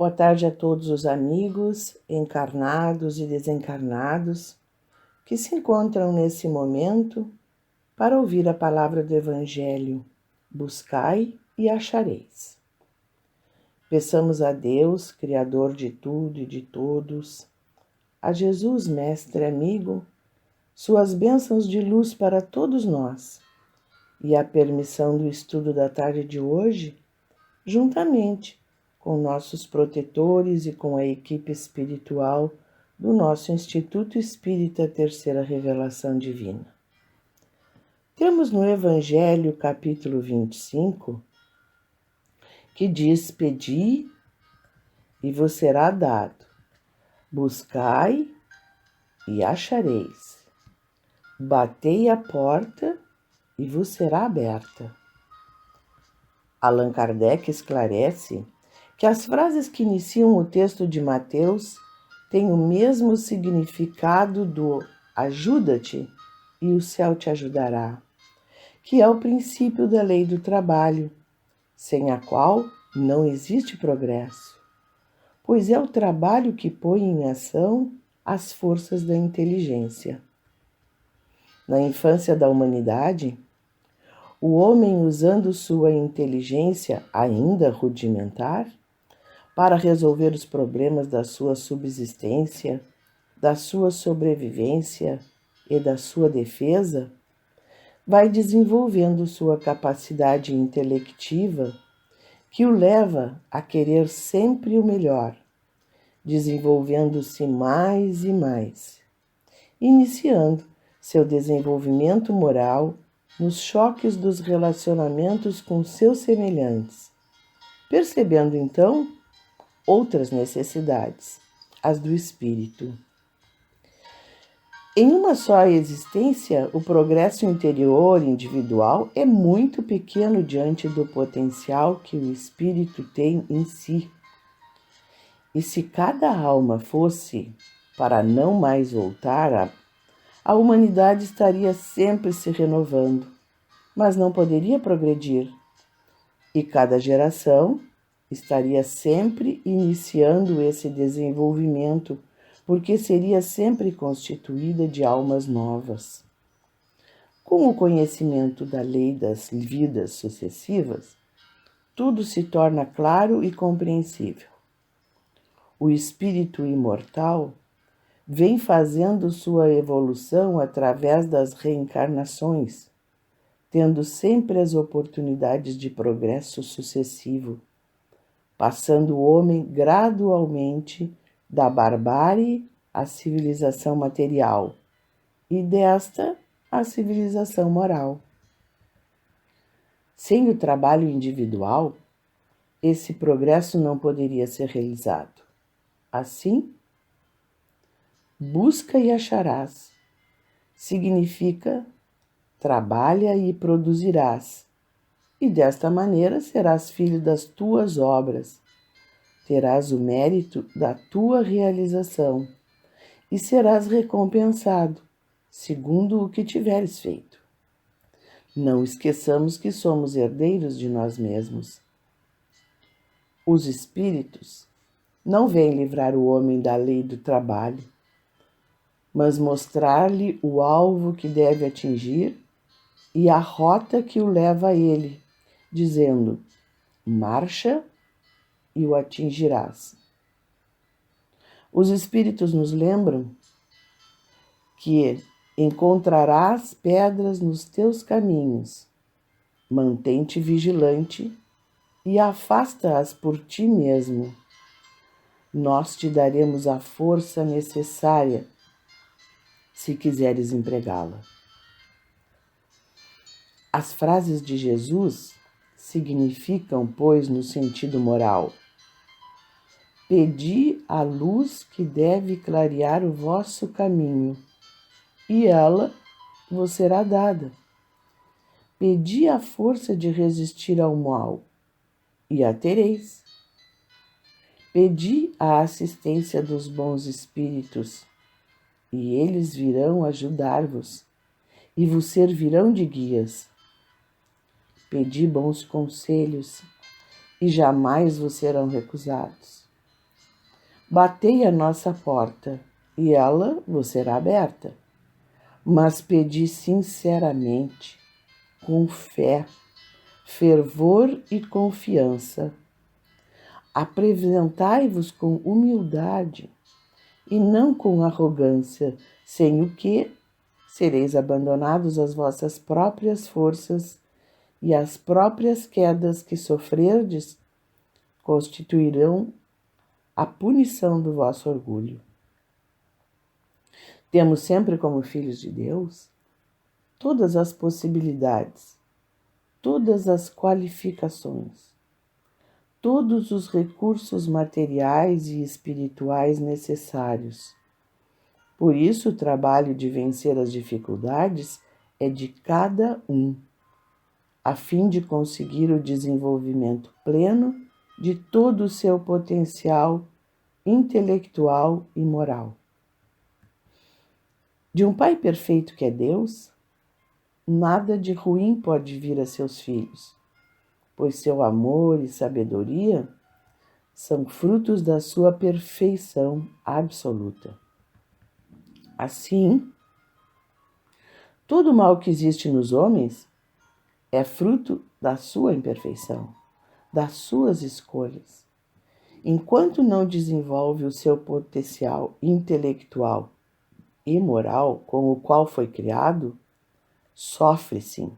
Boa tarde a todos os amigos, encarnados e desencarnados, que se encontram nesse momento para ouvir a palavra do Evangelho. Buscai e achareis. Peçamos a Deus, Criador de tudo e de todos, a Jesus, Mestre amigo, suas bênçãos de luz para todos nós e a permissão do estudo da tarde de hoje, juntamente com nossos protetores e com a equipe espiritual do nosso Instituto Espírita Terceira Revelação Divina. Temos no Evangelho, capítulo 25, que diz: Pedi e vos será dado, buscai e achareis, batei a porta e vos será aberta. Allan Kardec esclarece que as frases que iniciam o texto de Mateus têm o mesmo significado do ajuda-te e o céu te ajudará, que é o princípio da lei do trabalho, sem a qual não existe progresso, pois é o trabalho que põe em ação as forças da inteligência. Na infância da humanidade, o homem, usando sua inteligência ainda rudimentar, para resolver os problemas da sua subsistência, da sua sobrevivência e da sua defesa, vai desenvolvendo sua capacidade intelectiva que o leva a querer sempre o melhor, desenvolvendo-se mais e mais, iniciando seu desenvolvimento moral nos choques dos relacionamentos com seus semelhantes, percebendo então outras necessidades, as do espírito. Em uma só existência, o progresso interior individual é muito pequeno diante do potencial que o espírito tem em si. E se cada alma fosse para não mais voltar, a humanidade estaria sempre se renovando, mas não poderia progredir. E cada geração estaria sempre iniciando esse desenvolvimento, porque seria sempre constituída de almas novas. Com o conhecimento da lei das vidas sucessivas, tudo se torna claro e compreensível. O espírito imortal vem fazendo sua evolução através das reencarnações, tendo sempre as oportunidades de progresso sucessivo, passando o homem gradualmente da barbárie à civilização material e desta à civilização moral. Sem o trabalho individual, esse progresso não poderia ser realizado. Assim, busca e acharás significa trabalha e produzirás, e desta maneira serás filho das tuas obras, terás o mérito da tua realização e serás recompensado, segundo o que tiveres feito. Não esqueçamos que somos herdeiros de nós mesmos. Os espíritos não vêm livrar o homem da lei do trabalho, mas mostrar-lhe o alvo que deve atingir e a rota que o leva a ele, dizendo: marcha e o atingirás. Os espíritos nos lembram que encontrarás pedras nos teus caminhos, mantém-te vigilante e afasta-as por ti mesmo. Nós te daremos a força necessária se quiseres empregá-la. As frases de Jesus significam, pois, no sentido moral: pedi a luz que deve clarear o vosso caminho, e ela vos será dada. Pedi a força de resistir ao mal, e a tereis. Pedi a assistência dos bons espíritos, e eles virão ajudar-vos, e vos servirão de guias. Pedi bons conselhos, e jamais vos serão recusados. Batei a nossa porta, e ela vos será aberta. Mas pedi sinceramente, com fé, fervor e confiança. Apresentai-vos com humildade e não com arrogância, sem o que sereis abandonados às vossas próprias forças, e as próprias quedas que sofrerdes constituirão a punição do vosso orgulho. Temos sempre como filhos de Deus todas as possibilidades, todas as qualificações, todos os recursos materiais e espirituais necessários. Por isso, o trabalho de vencer as dificuldades é de cada um, a fim de conseguir o desenvolvimento pleno de todo o seu potencial intelectual e moral. De um Pai perfeito que é Deus, nada de ruim pode vir a seus filhos, pois seu amor e sabedoria são frutos da sua perfeição absoluta. Assim, todo o mal que existe nos homens é fruto da sua imperfeição, das suas escolhas. Enquanto não desenvolve o seu potencial intelectual e moral com o qual foi criado, sofre sim.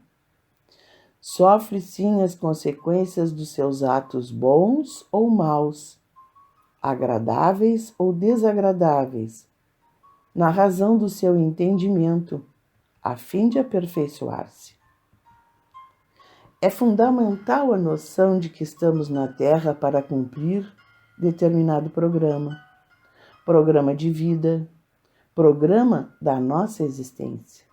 Sofre sim as consequências dos seus atos bons ou maus, agradáveis ou desagradáveis, na razão do seu entendimento, a fim de aperfeiçoar-se. É fundamental a noção de que estamos na Terra para cumprir determinado programa de vida, programa da nossa existência.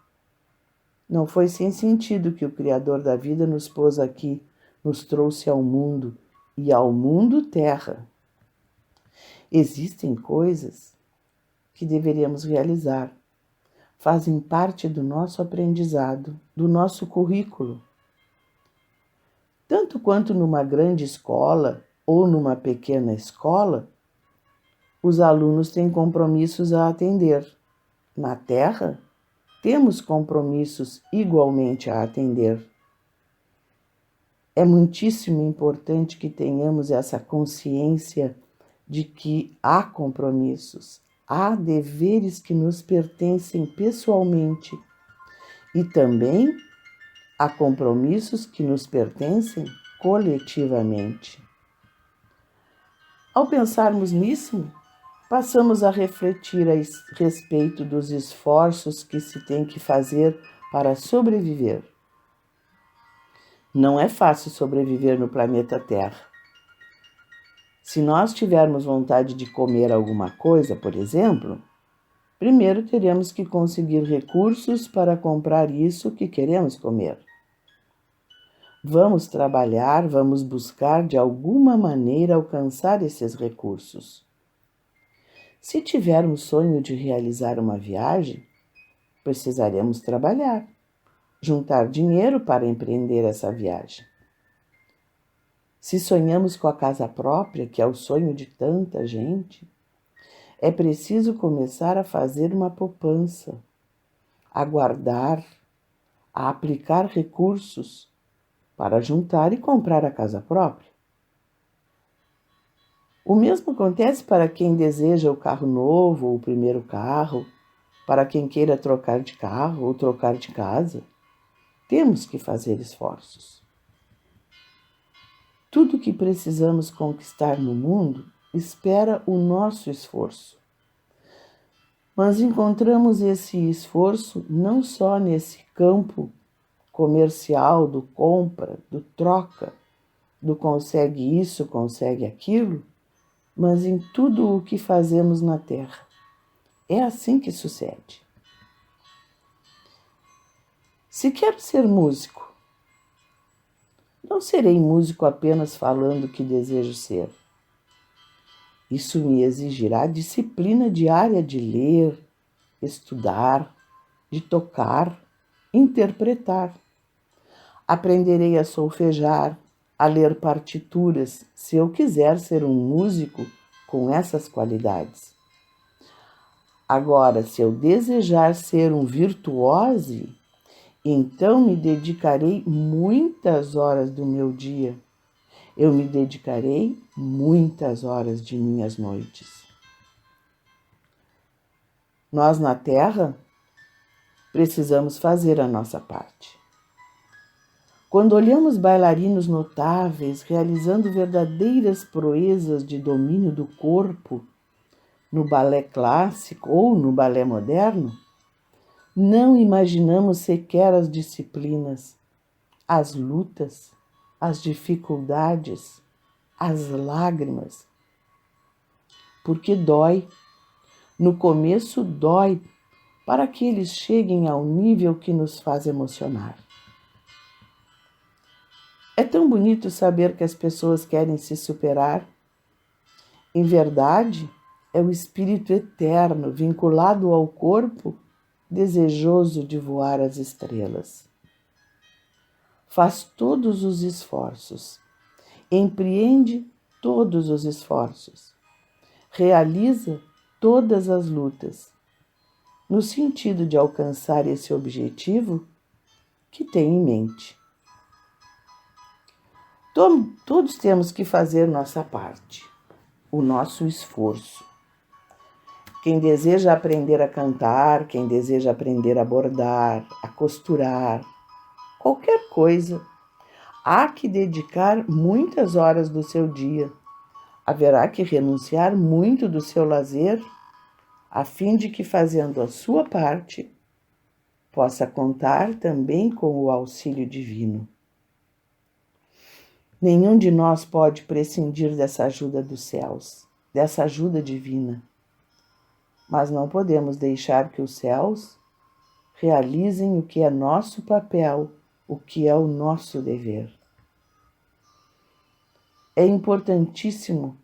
Não foi sem sentido que o Criador da vida nos pôs aqui, nos trouxe ao mundo e ao mundo terra. Existem coisas que deveríamos realizar, fazem parte do nosso aprendizado, do nosso currículo. Tanto quanto numa grande escola ou numa pequena escola, os alunos têm compromissos a atender. Na Terra, temos compromissos igualmente a atender. É muitíssimo importante que tenhamos essa consciência de que há compromissos, há deveres que nos pertencem pessoalmente e também há compromissos que nos pertencem coletivamente. Ao pensarmos nisso, passamos a refletir a respeito dos esforços que se tem que fazer para sobreviver. Não é fácil sobreviver no planeta Terra. Se nós tivermos vontade de comer alguma coisa, por exemplo, primeiro teremos que conseguir recursos para comprar isso que queremos comer. Vamos trabalhar, vamos buscar de alguma maneira alcançar esses recursos. Se tivermos sonho de realizar uma viagem, precisaremos trabalhar, juntar dinheiro para empreender essa viagem. Se sonhamos com a casa própria, que é o sonho de tanta gente, é preciso começar a fazer uma poupança, a guardar, a aplicar recursos para juntar e comprar a casa própria. O mesmo acontece para quem deseja o carro novo ou o primeiro carro, para quem queira trocar de carro ou trocar de casa. Temos que fazer esforços. Tudo que precisamos conquistar no mundo espera o nosso esforço. Mas encontramos esse esforço não só nesse campo comercial do compra, do troca, do consegue isso, consegue aquilo, mas em tudo o que fazemos na Terra. É assim que sucede. Se quero ser músico, não serei músico apenas falando que desejo ser. Isso me exigirá disciplina diária de ler, estudar, de tocar, interpretar. Aprenderei a solfejar, a ler partituras, se eu quiser ser um músico com essas qualidades. Agora, se eu desejar ser um virtuose, então me dedicarei muitas horas do meu dia. Eu me dedicarei muitas horas de minhas noites. Nós na Terra precisamos fazer a nossa parte. Quando olhamos bailarinos notáveis realizando verdadeiras proezas de domínio do corpo no balé clássico ou no balé moderno, não imaginamos sequer as disciplinas, as lutas, as dificuldades, as lágrimas. Porque dói. No começo dói para que eles cheguem ao nível que nos faz emocionar. É tão bonito saber que as pessoas querem se superar. Em verdade, é o espírito eterno vinculado ao corpo, desejoso de voar às estrelas. Faz todos os esforços, empreende todos os esforços, realiza todas as lutas, no sentido de alcançar esse objetivo que tem em mente. Todos temos que fazer nossa parte, o nosso esforço. Quem deseja aprender a cantar, quem deseja aprender a bordar, a costurar, qualquer coisa, há que dedicar muitas horas do seu dia. Haverá que renunciar muito do seu lazer, a fim de que, fazendo a sua parte, possa contar também com o auxílio divino. Nenhum de nós pode prescindir dessa ajuda dos céus, dessa ajuda divina. Mas não podemos deixar que os céus realizem o que é nosso papel, o que é o nosso dever. É importantíssimo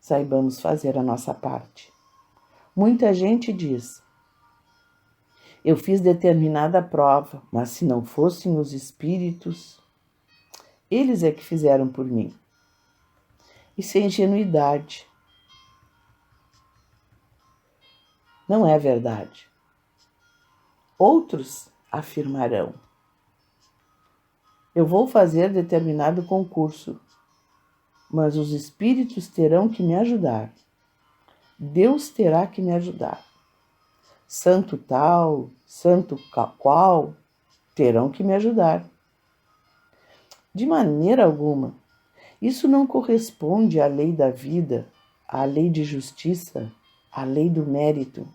saibamos fazer a nossa parte. Muita gente diz: eu fiz determinada prova, mas se não fossem os espíritos, eles é que fizeram por mim. Isso é ingenuidade. Não é verdade. Outros afirmarão: eu vou fazer determinado concurso, mas os espíritos terão que me ajudar. Deus terá que me ajudar. Santo tal, santo qual, terão que me ajudar. De maneira alguma. Isso não corresponde à lei da vida, à lei de justiça, à lei do mérito.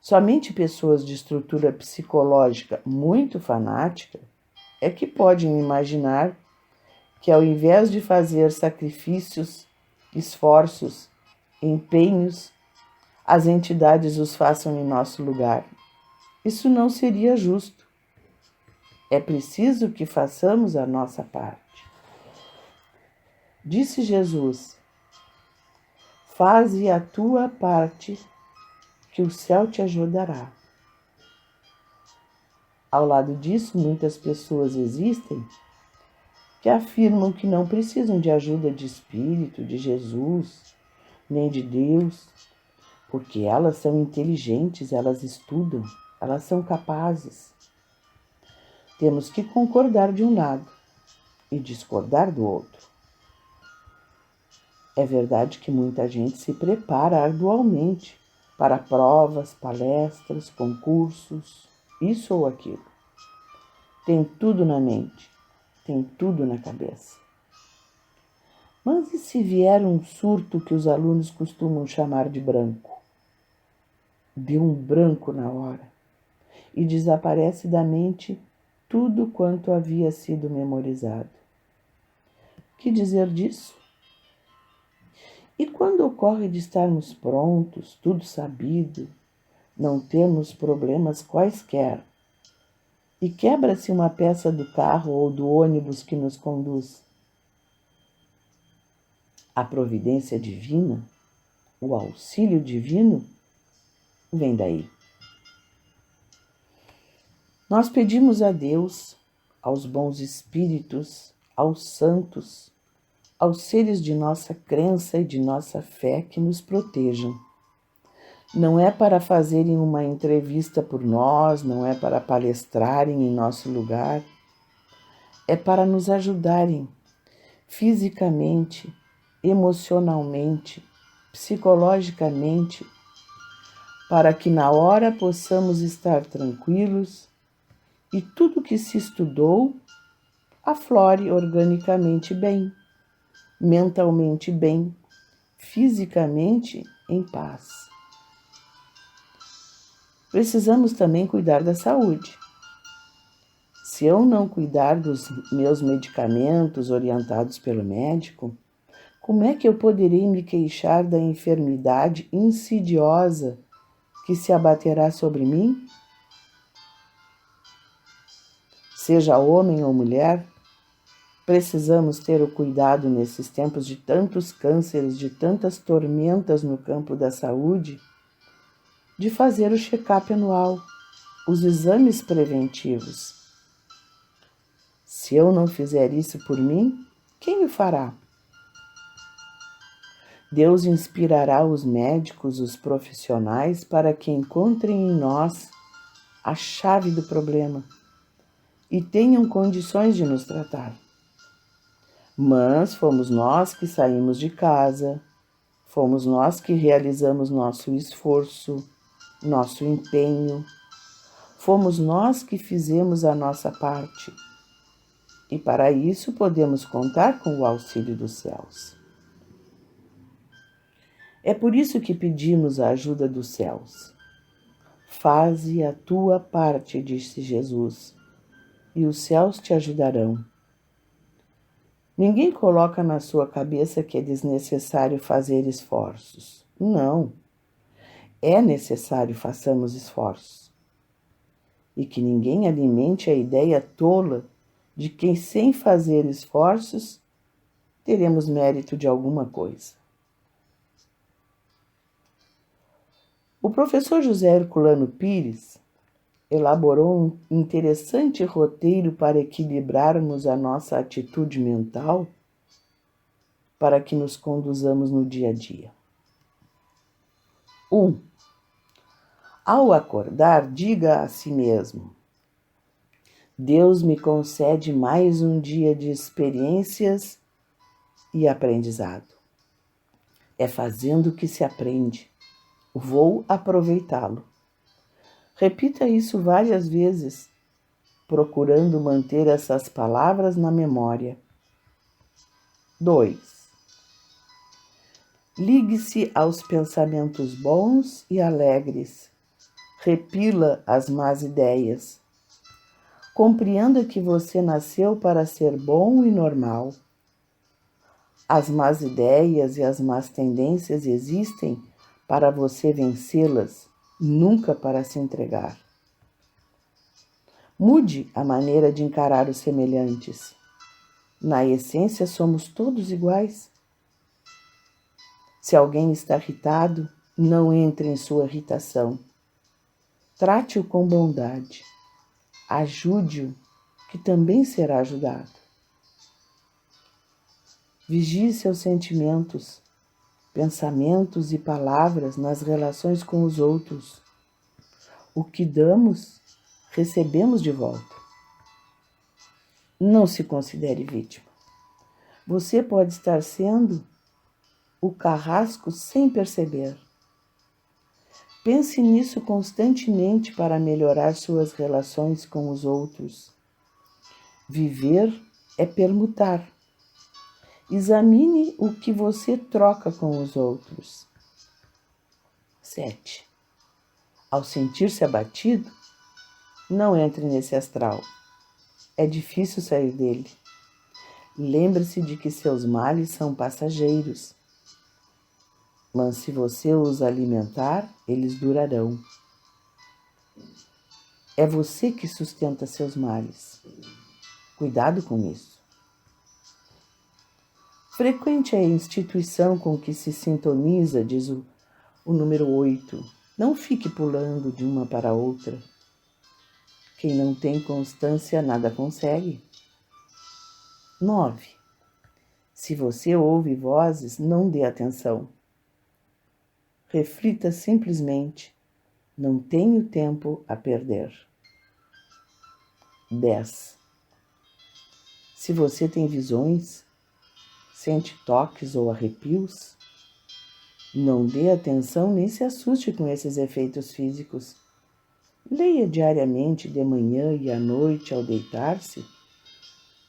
Somente pessoas de estrutura psicológica muito fanática é que podem imaginar que, ao invés de fazer sacrifícios, esforços, empenhos, as entidades os façam em nosso lugar. Isso não seria justo. É preciso que façamos a nossa parte. Disse Jesus: faze a tua parte, que o céu te ajudará. Ao lado disso, muitas pessoas existem que afirmam que não precisam de ajuda de Espírito, de Jesus, nem de Deus, porque elas são inteligentes, elas estudam, elas são capazes. Temos que concordar de um lado e discordar do outro. É verdade que muita gente se prepara arduamente para provas, palestras, concursos, isso ou aquilo. Tem tudo na mente, tem tudo na cabeça. Mas e se vier um surto que os alunos costumam chamar de branco? Deu um branco na hora e desaparece da mente tudo quanto havia sido memorizado. Que dizer disso? E quando ocorre de estarmos prontos, tudo sabido, não termos problemas quaisquer, e quebra-se uma peça do carro ou do ônibus que nos conduz? A providência divina, o auxílio divino, vem daí. Nós pedimos a Deus, aos bons espíritos, aos santos, aos seres de nossa crença e de nossa fé que nos protejam. Não é para fazerem uma entrevista por nós, não é para palestrarem em nosso lugar, é para nos ajudarem fisicamente, emocionalmente, psicologicamente, para que na hora possamos estar tranquilos e tudo que se estudou aflore organicamente bem, mentalmente bem, fisicamente em paz. Precisamos também cuidar da saúde. Se eu não cuidar dos meus medicamentos orientados pelo médico, como é que eu poderei me queixar da enfermidade insidiosa que se abaterá sobre mim? Seja homem ou mulher, precisamos ter o cuidado nesses tempos de tantos cânceres, de tantas tormentas no campo da saúde, de fazer o check-up anual, os exames preventivos. Se eu não fizer isso por mim, quem o fará? Deus inspirará os médicos, os profissionais, para que encontrem em nós a chave do problema e tenham condições de nos tratar. Mas fomos nós que saímos de casa, fomos nós que realizamos nosso esforço, nosso empenho, fomos nós que fizemos a nossa parte. E para isso podemos contar com o auxílio dos céus. É por isso que pedimos a ajuda dos céus. Faze a tua parte, disse Jesus, e os céus te ajudarão. Ninguém coloca na sua cabeça que é desnecessário fazer esforços. Não. É necessário façamos esforços. E que ninguém alimente a ideia tola de que sem fazer esforços teremos mérito de alguma coisa. O professor José Herculano Pires elaborou um interessante roteiro para equilibrarmos a nossa atitude mental para que nos conduzamos no dia a dia. 1. Ao acordar, diga a si mesmo: Deus me concede mais um dia de experiências e aprendizado. É fazendo que se aprende. Vou aproveitá-lo. Repita isso várias vezes, procurando manter essas palavras na memória. 2. Ligue-se aos pensamentos bons e alegres. Repila as más ideias. Compreenda que você nasceu para ser bom e normal. As más ideias e as más tendências existem para você vencê-las, nunca para se entregar. Mude a maneira de encarar os semelhantes. Na essência, somos todos iguais. Se alguém está irritado, não entre em sua irritação. Trate-o com bondade. Ajude-o, que também será ajudado. Vigie seus sentimentos, pensamentos e palavras nas relações com os outros. O que damos, recebemos de volta. Não se considere vítima. Você pode estar sendo o carrasco sem perceber. Pense nisso constantemente para melhorar suas relações com os outros. Viver é permutar. Examine o que você troca com os outros. 7. Ao sentir-se abatido, não entre nesse astral. É difícil sair dele. Lembre-se de que seus males são passageiros. Mas se você os alimentar, eles durarão. É você que sustenta seus males. Cuidado com isso. Frequente a instituição com que se sintoniza, diz o número 8. Não fique pulando de uma para outra. Quem não tem constância nada consegue. 9. Se você ouve vozes, não dê atenção. Reflita simplesmente. Não tenho tempo a perder. 10. Se você tem visões, sente toques ou arrepios, não dê atenção nem se assuste com esses efeitos físicos. Leia diariamente de manhã e à noite ao deitar-se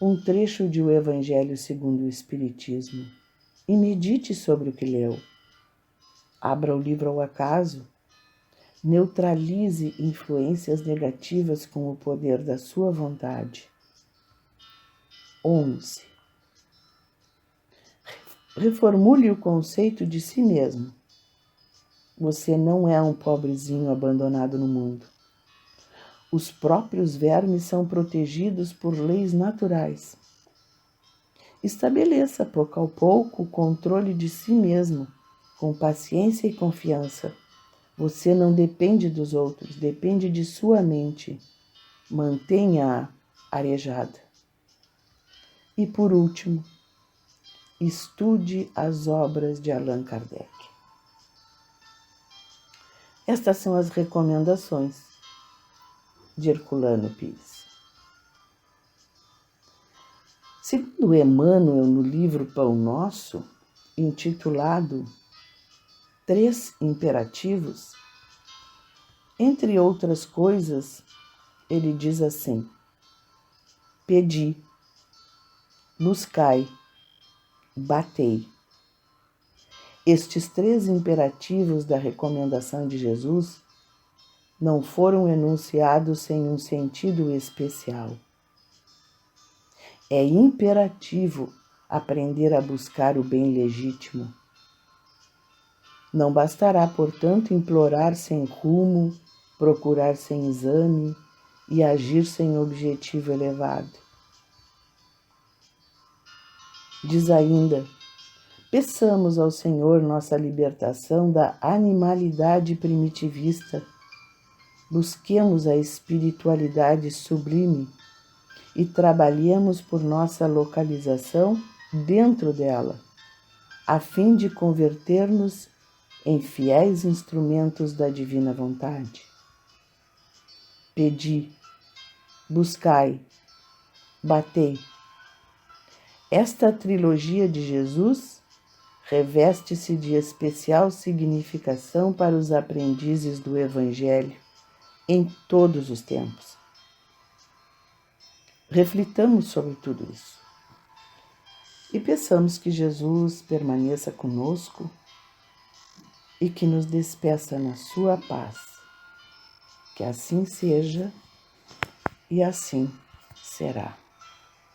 um trecho de O Evangelho segundo o Espiritismo e medite sobre o que leu. Abra o livro ao acaso. Neutralize influências negativas com o poder da sua vontade. 11. Reformule o conceito de si mesmo. Você não é um pobrezinho abandonado no mundo. Os próprios vermes são protegidos por leis naturais. Estabeleça, pouco a pouco, o controle de si mesmo, com paciência e confiança. Você não depende dos outros, depende de sua mente. Mantenha-a arejada. E por último, estude as obras de Allan Kardec. Estas são as recomendações de Herculano Pires. Segundo Emmanuel, no livro Pão Nosso, intitulado 3 Imperativos, entre outras coisas, ele diz assim: pedi, buscai, batei. Estes 3 imperativos da recomendação de Jesus não foram enunciados sem um sentido especial. É imperativo aprender a buscar o bem legítimo. Não bastará, portanto, implorar sem rumo, procurar sem exame e agir sem objetivo elevado. Diz ainda: peçamos ao Senhor nossa libertação da animalidade primitivista. Busquemos a espiritualidade sublime e trabalhemos por nossa localização dentro dela, a fim de converter-nos em fiéis instrumentos da divina vontade. Pedi, buscai, batei. Esta trilogia de Jesus reveste-se de especial significação para os aprendizes do Evangelho em todos os tempos. Reflitamos sobre tudo isso e peçamos que Jesus permaneça conosco e que nos despeça na sua paz. Que assim seja e assim será.